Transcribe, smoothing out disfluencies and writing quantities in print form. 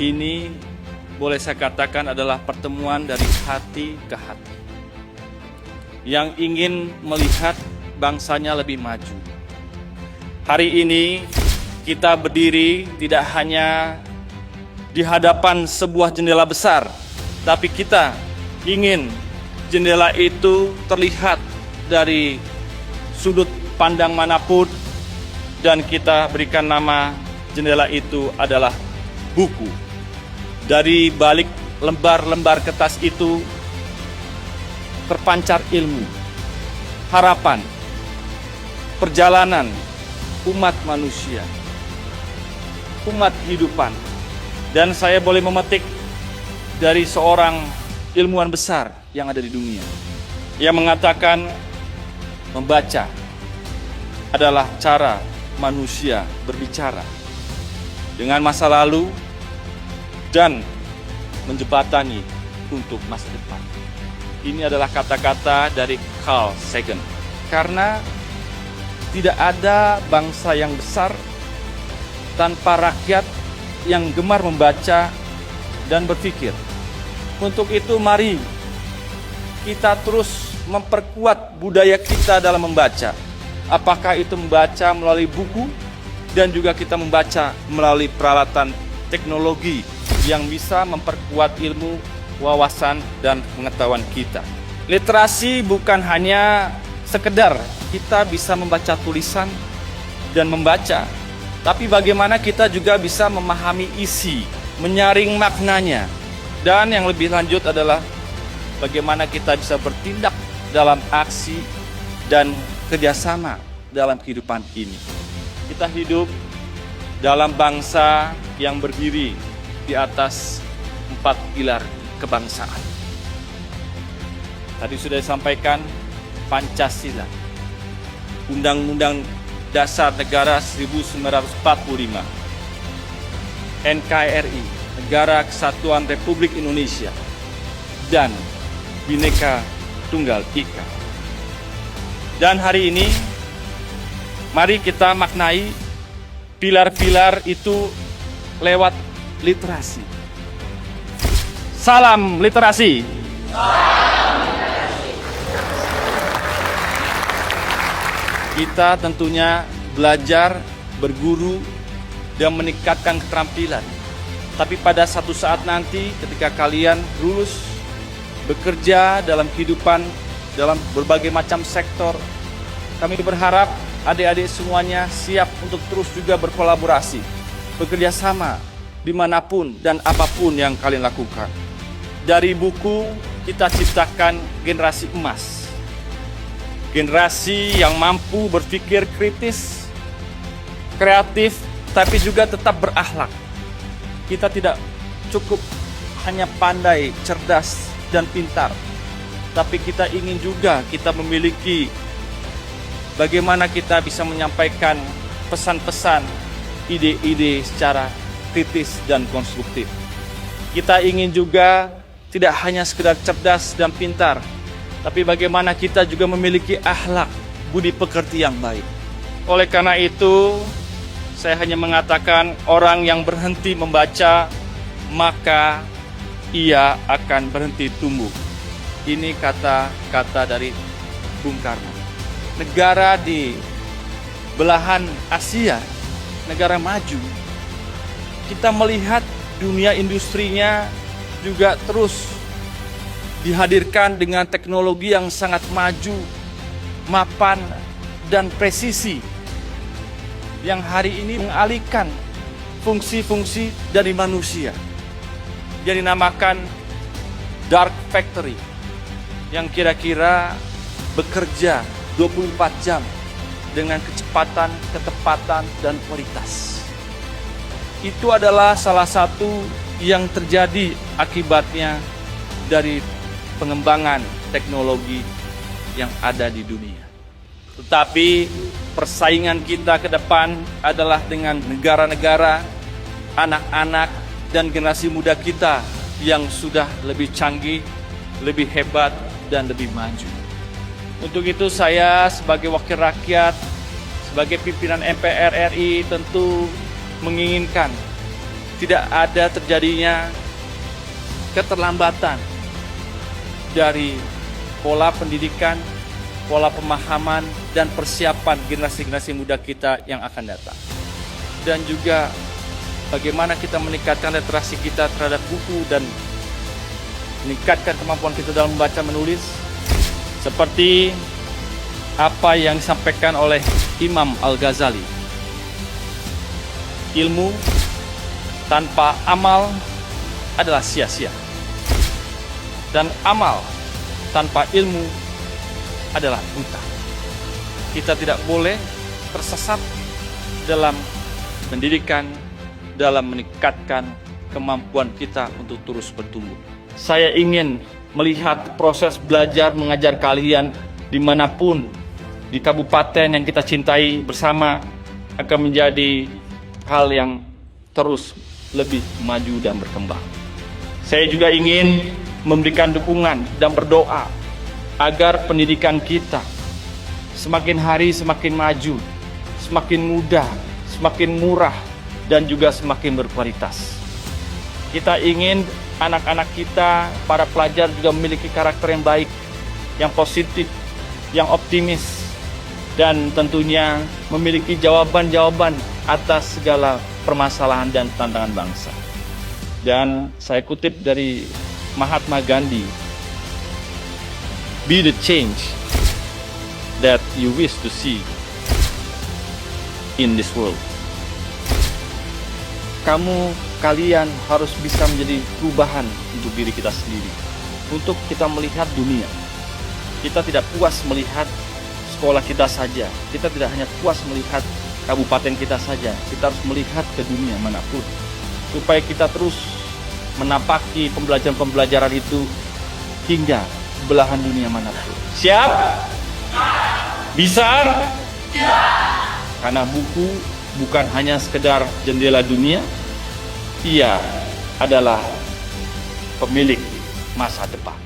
Ini boleh saya katakan adalah pertemuan dari hati ke hati yang ingin melihat bangsanya lebih maju. Hari ini kita berdiri tidak hanya di hadapan sebuah jendela besar, tapi kita ingin jendela itu terlihat dari sudut pandang manapun, dan kita berikan nama jendela itu adalah buku. Dari balik lembar-lembar kertas itu terpancar ilmu, harapan, perjalanan umat manusia, umat kehidupan. Dan saya boleh memetik dari seorang ilmuwan besar yang ada di dunia yang mengatakan membaca adalah cara manusia berbicara dengan masa lalu dan menjembatani untuk masa depan. Ini adalah kata-kata dari Carl Sagan. Karena tidak ada bangsa yang besar tanpa rakyat yang gemar membaca dan berpikir. Untuk itu mari kita terus memperkuat budaya kita dalam membaca. Apakah itu membaca melalui buku dan juga kita membaca melalui peralatan teknologi yang bisa memperkuat ilmu, wawasan, dan pengetahuan kita. Literasi bukan hanya sekedar kita bisa membaca tulisan dan membaca, tapi bagaimana kita juga bisa memahami isi, menyaring maknanya. Dan yang lebih lanjut adalah bagaimana kita bisa bertindak dalam aksi dan kerjasama dalam kehidupan ini. Kita hidup dalam bangsa yang berdiri di atas 4 pilar kebangsaan. Tadi sudah disampaikan Pancasila, Undang-Undang Dasar Negara 1945, NKRI, Negara Kesatuan Republik Indonesia, dan Bhinneka Tunggal Ika. Dan hari ini, mari kita maknai pilar-pilar itu lewat literasi. Salam literasi. Kita tentunya belajar, berguru, dan meningkatkan keterampilan. Tapi pada satu saat nanti ketika kalian lulus, bekerja dalam kehidupan, dalam berbagai macam sektor, kami berharap adik-adik semuanya siap untuk terus juga berkolaborasi, bekerja sama dimanapun dan apapun yang kalian lakukan. Dari buku kita ciptakan generasi emas, generasi yang mampu berpikir kritis, kreatif, tapi juga tetap berakhlak. Kita tidak cukup hanya pandai, cerdas, dan pintar, tapi kita ingin juga kita memiliki bagaimana kita bisa menyampaikan pesan-pesan, ide-ide secara kritis dan konstruktif. Kita ingin juga tidak hanya sekedar cerdas dan pintar, tapi bagaimana kita juga memiliki akhlak, budi pekerti yang baik. Oleh karena itu, saya hanya mengatakan orang yang berhenti membaca, maka ia akan berhenti tumbuh. Ini kata-kata dari Bung Karno. Negara di belahan Asia, negara maju, kita melihat dunia industrinya juga terus dihadirkan dengan teknologi yang sangat maju, mapan, dan presisi, yang hari ini mengalihkan fungsi-fungsi dari manusia, yang dinamakan dark factory, yang kira-kira bekerja 24 jam dengan kecepatan, ketepatan, dan kualitas. Itu adalah salah satu yang terjadi akibatnya dari pengembangan teknologi yang ada di dunia. Tetapi persaingan kita ke depan adalah dengan negara-negara, anak-anak, dan generasi muda kita yang sudah lebih canggih, lebih hebat, dan lebih maju. Untuk itu saya sebagai wakil rakyat, sebagai pimpinan MPR RI tentu menginginkan tidak ada terjadinya keterlambatan dari pola pendidikan, pola pemahaman, dan persiapan generasi-generasi muda kita yang akan datang. Dan juga bagaimana kita meningkatkan literasi kita terhadap buku dan meningkatkan kemampuan kita dalam membaca menulis, seperti apa yang disampaikan oleh Imam Al-Ghazali. Ilmu tanpa amal adalah sia-sia, dan amal tanpa ilmu adalah buta. Kita tidak boleh tersesat dalam pendidikan, dalam meningkatkan kemampuan kita untuk terus bertumbuh. Saya ingin melihat proses belajar mengajar kalian dimanapun di kabupaten yang kita cintai bersama akan menjadi hal yang terus lebih maju dan berkembang. Saya juga ingin memberikan dukungan dan berdoa agar pendidikan kita semakin hari semakin maju, semakin mudah, semakin murah, dan juga semakin berkualitas. Kita ingin anak-anak kita, para pelajar juga memiliki karakter yang baik, yang positif, yang optimis, dan tentunya memiliki jawaban-jawaban atas segala permasalahan dan tantangan bangsa. Dan saya kutip dari Mahatma Gandhi, "Be the change that you wish to see in this world." Kalian harus bisa menjadi perubahan untuk diri kita sendiri, untuk kita melihat dunia. Kita tidak puas melihat sekolah kita saja, kita tidak hanya puas melihat kabupaten kita saja, kita harus melihat ke dunia manapun, supaya kita terus menapaki pembelajaran-pembelajaran itu hingga belahan dunia manapun. Siap? Bisa? Karena buku bukan hanya sekedar jendela dunia, ia adalah pemilik masa depan.